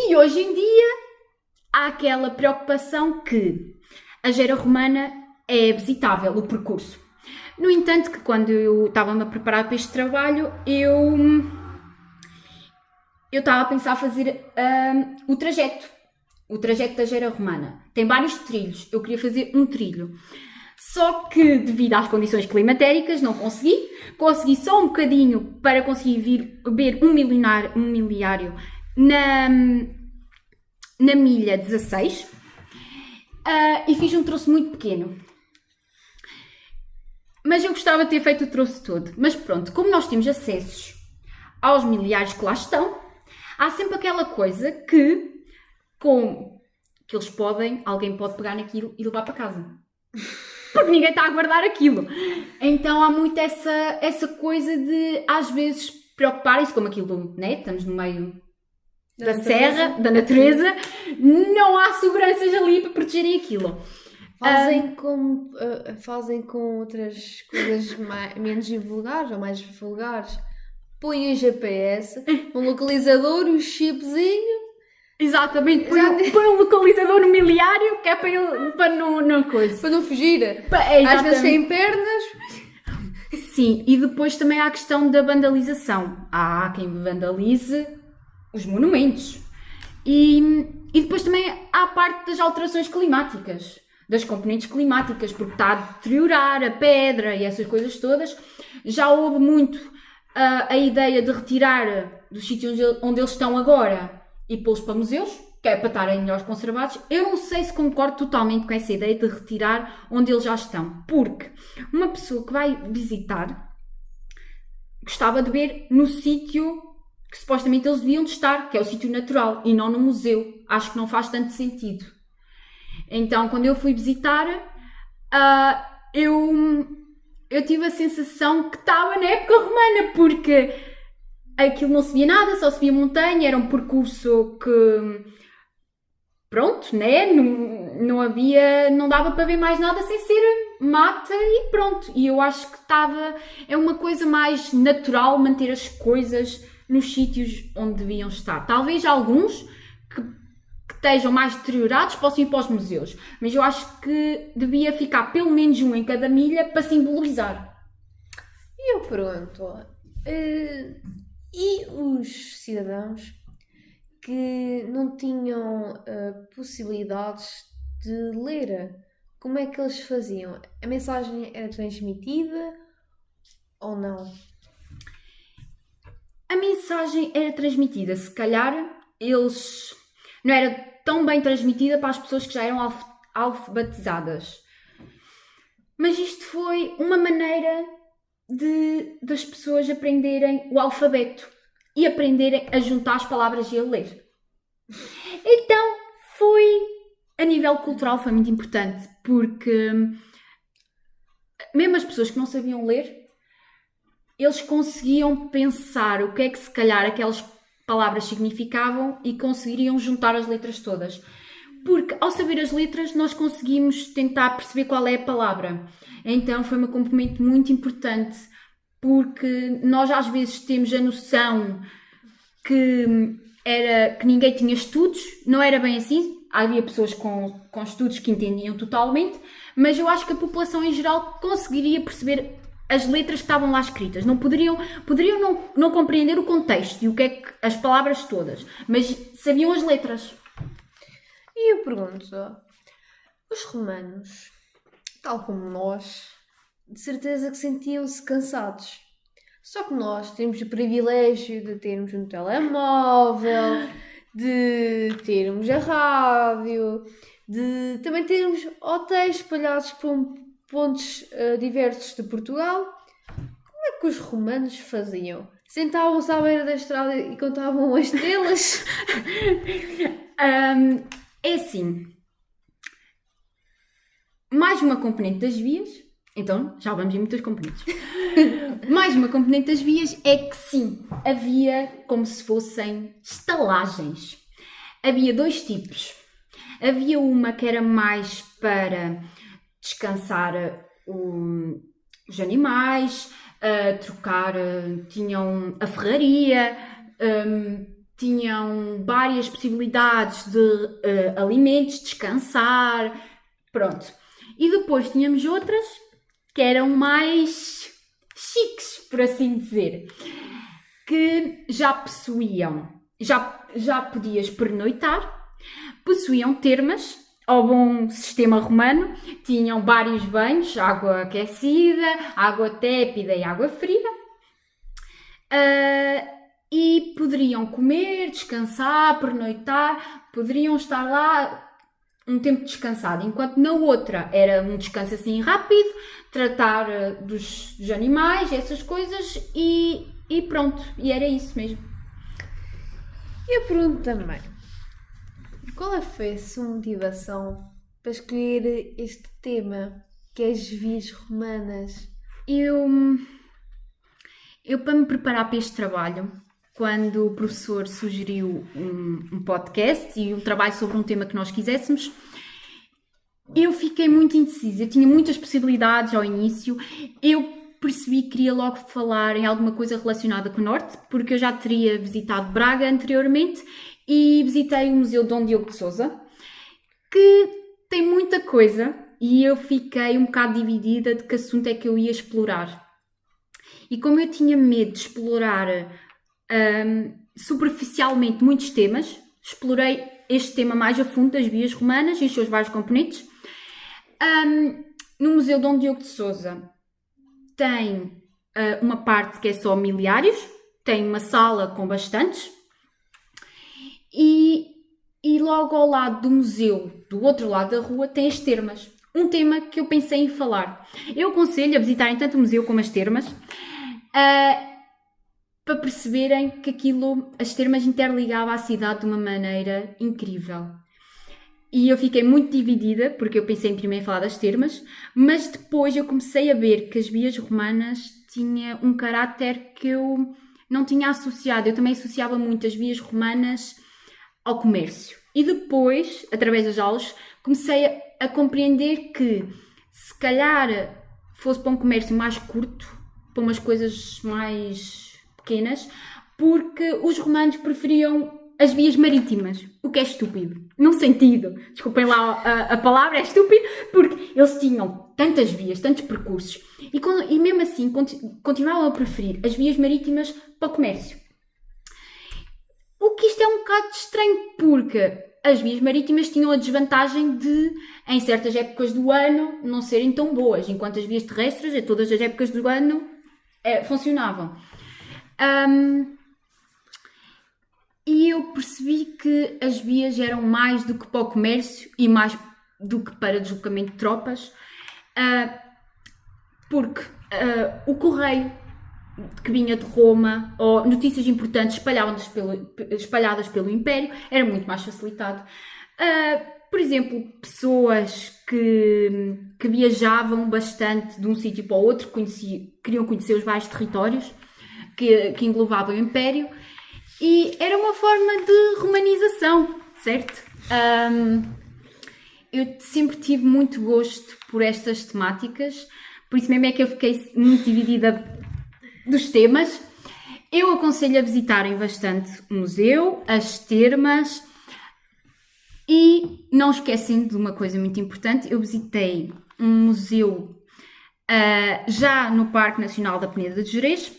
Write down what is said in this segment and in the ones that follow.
E hoje em dia há aquela preocupação que a Gera Romana é visitável, o percurso. No entanto, que quando eu estava-me a preparar para este trabalho, eu estava a pensar fazer o trajeto da Gera Romana. Tem vários trilhos, eu queria fazer um trilho. Só que, devido às condições climatéricas, não consegui só um bocadinho para conseguir ver um miliário na milha 16 e fiz um troço muito pequeno. Mas eu gostava de ter feito o troço todo. Mas pronto, como nós temos acessos aos miliares que lá estão, há sempre aquela coisa que alguém pode pegar naquilo e levar para casa. Porque ninguém está a guardar aquilo. Então há muito essa coisa de, às vezes, preocuparem-se, como aquilo, né? Estamos no meio da serra, da natureza, não há seguranças ali para protegerem aquilo. Fazem com outras coisas menos vulgares ou mais vulgares. Põem o GPS, um localizador, um chipzinho. Exatamente, põe um localizador no miliário que é para não fugir. Às vezes sem pernas. Sim, e depois também há a questão da vandalização. Há quem vandalize os monumentos. E depois também há a parte das alterações climáticas, das componentes climáticas, porque está a deteriorar a pedra e essas coisas todas. Já houve muito a ideia de retirar dos sítios onde eles estão agora e pô-los para museus, que é para estarem melhor conservados. Eu não sei se concordo totalmente com essa ideia de retirar onde eles já estão, porque uma pessoa que vai visitar gostava de ver no sítio que supostamente eles deviam de estar, que é o sítio natural, e não no museu. Acho que não faz tanto sentido. Então, quando eu fui visitar, eu tive a sensação que estava na época romana, porque aquilo não se via nada, só se via montanha, era um percurso que, pronto, né? Não dava para ver mais nada sem ser mata e pronto. E eu acho que é uma coisa mais natural manter as coisas nos sítios onde deviam estar. Talvez alguns que estejam mais deteriorados possam ir para os museus, mas eu acho que devia ficar pelo menos um em cada milha para simbolizar. E eu pergunto, e os cidadãos que não tinham possibilidades de ler, como é que eles faziam? A mensagem era transmitida ou não? A mensagem era transmitida, se calhar eles não era tão bem transmitida para as pessoas que já eram alfabetizadas. Mas isto foi uma maneira das pessoas aprenderem o alfabeto e aprenderem a juntar as palavras e a ler. Então, a nível cultural foi muito importante, porque mesmo as pessoas que não sabiam ler, eles conseguiam pensar o que é que se calhar aquelas palavras significavam e conseguiriam juntar as letras todas. Porque ao saber as letras nós conseguimos tentar perceber qual é a palavra. Então foi uma componente muito importante, porque nós às vezes temos a noção que ninguém tinha estudos, não era bem assim. Havia pessoas com estudos que entendiam totalmente, mas eu acho que a população em geral conseguiria perceber as letras que estavam lá escritas. Poderiam não compreender o contexto e o que é que as palavras todas, mas sabiam as letras. E eu pergunto, os romanos, tal como nós, de certeza que sentiam-se cansados. Só que nós temos o privilégio de termos um telemóvel, de termos a rádio, de também termos hotéis espalhados por pontos diversos de Portugal. Como é que os romanos faziam? Sentavam-se à beira da estrada e contavam as estrelas? É assim, mais uma componente das vias, então já vamos em muitas componentes. Mais uma componente das vias é que sim, havia como se fossem estalagens. Havia dois tipos. Havia uma que era mais para descansar os animais, trocar, tinham a ferraria, tinham várias possibilidades de alimentos, descansar, pronto. E depois tínhamos outras que eram mais chiques, por assim dizer, que já possuíam, já podias pernoitar, possuíam termas, ao bom sistema romano, tinham vários banhos, água aquecida, água tépida e água fria, e poderiam comer, descansar, pernoitar, poderiam estar lá um tempo descansado, enquanto na outra era um descanso assim rápido, tratar dos animais, essas coisas, e pronto, e era isso mesmo. E eu pergunto também, qual foi a sua motivação para escolher este tema, que é as vias romanas? Eu para me preparar para este trabalho, quando o professor sugeriu um podcast e um trabalho sobre um tema que nós quiséssemos, eu fiquei muito indecisa. Eu tinha muitas possibilidades ao início. Eu percebi que queria logo falar em alguma coisa relacionada com o Norte, porque eu já teria visitado Braga anteriormente e visitei o Museu Dom Diogo de Sousa, que tem muita coisa, e eu fiquei um bocado dividida de que assunto é que eu ia explorar. E como eu tinha medo de explorar superficialmente muitos temas, explorei este tema mais a fundo das vias romanas e os seus vários componentes. No Museu Dom Diogo de Sousa tem uma parte que é só miliários, tem uma sala com bastantes, e logo ao lado do museu, do outro lado da rua, tem as termas. Um tema que eu pensei em falar. Eu aconselho a visitarem tanto o museu como as termas, para perceberem que as termas interligavam a cidade de uma maneira incrível. E eu fiquei muito dividida, porque eu pensei em primeiro falar das termas, mas depois eu comecei a ver que as vias romanas tinham um caráter que eu não tinha associado. Eu também associava muito as vias romanas ao comércio. E depois, através das aulas, comecei a compreender que, se calhar, fosse para um comércio mais curto, para umas coisas mais pequenas, porque os romanos preferiam as vias marítimas, o que é estúpido, num sentido, desculpem lá a palavra, é estúpido, porque eles tinham tantas vias, tantos percursos, e mesmo assim continuavam a preferir as vias marítimas para o comércio. O que isto é um bocado estranho, porque as vias marítimas tinham a desvantagem de, em certas épocas do ano, não serem tão boas, enquanto as vias terrestres, em todas as épocas do ano, funcionavam. E eu percebi que as vias eram mais do que para o comércio e mais do que para deslocamento de tropas, porque o correio que vinha de Roma ou notícias importantes espalhadas pelo Império era muito mais facilitado. Por exemplo, pessoas que viajavam bastante de um sítio para o outro, queriam conhecer os vários territórios que englobavam o Império, e era uma forma de romanização, certo? Eu sempre tive muito gosto por estas temáticas, por isso mesmo é que eu fiquei muito dividida dos temas. Eu aconselho a visitarem bastante o museu, as termas, e não esquecem de uma coisa muito importante. Eu visitei um museu já no Parque Nacional da Peneda de Gerês,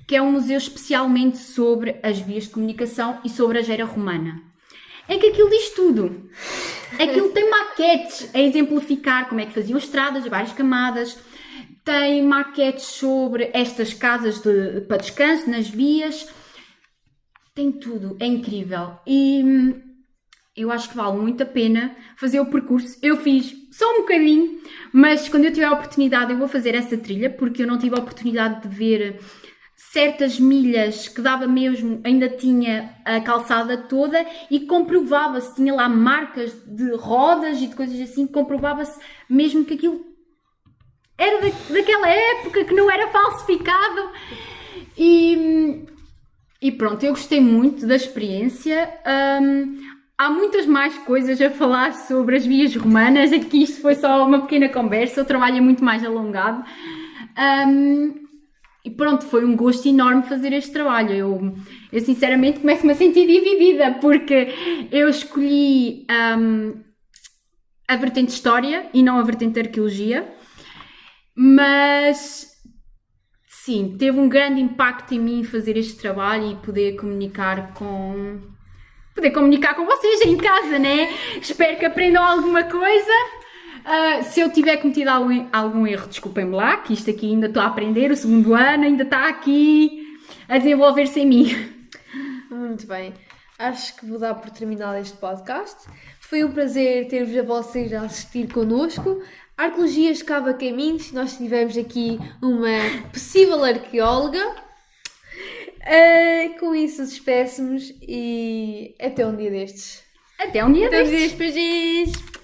que é um museu especialmente sobre as vias de comunicação e sobre a Gera Romana. É que aquilo diz tudo. Aquilo tem maquetes a exemplificar como é que faziam estradas de várias camadas, tem maquetes sobre estas casas para descanso nas vias, tem tudo, é incrível. E eu acho que vale muito a pena fazer o percurso. Eu fiz só um bocadinho, mas quando eu tiver a oportunidade eu vou fazer essa trilha, porque eu não tive a oportunidade de ver certas milhas que dava mesmo, ainda tinha a calçada toda, e comprovava-se, tinha lá marcas de rodas e de coisas assim, comprovava-se mesmo que aquilo era daquela época, que não era falsificado. E pronto, eu gostei muito da experiência. Há muitas mais coisas a falar sobre as vias romanas, aqui isto foi só uma pequena conversa, o trabalho é muito mais alongado. E pronto, foi um gosto enorme fazer este trabalho. Eu sinceramente começo-me a sentir dividida, porque eu escolhi a vertente de História e não a vertente de Arqueologia, mas sim, teve um grande impacto em mim fazer este trabalho e poder comunicar com vocês em casa, né? Espero que aprendam alguma coisa. Se eu tiver cometido algum erro, desculpem-me lá, que isto aqui ainda estou a aprender, o segundo ano ainda está aqui a desenvolver-se em mim. Muito bem. Acho que vou dar por terminado este podcast. Foi um prazer ter-vos a vocês a assistir connosco. A arqueologia escava caminhos. Nós tivemos aqui uma possível arqueóloga. Com isso despedimos e até um dia destes. Até um dia Até um destes. dia destes. Beijinhos.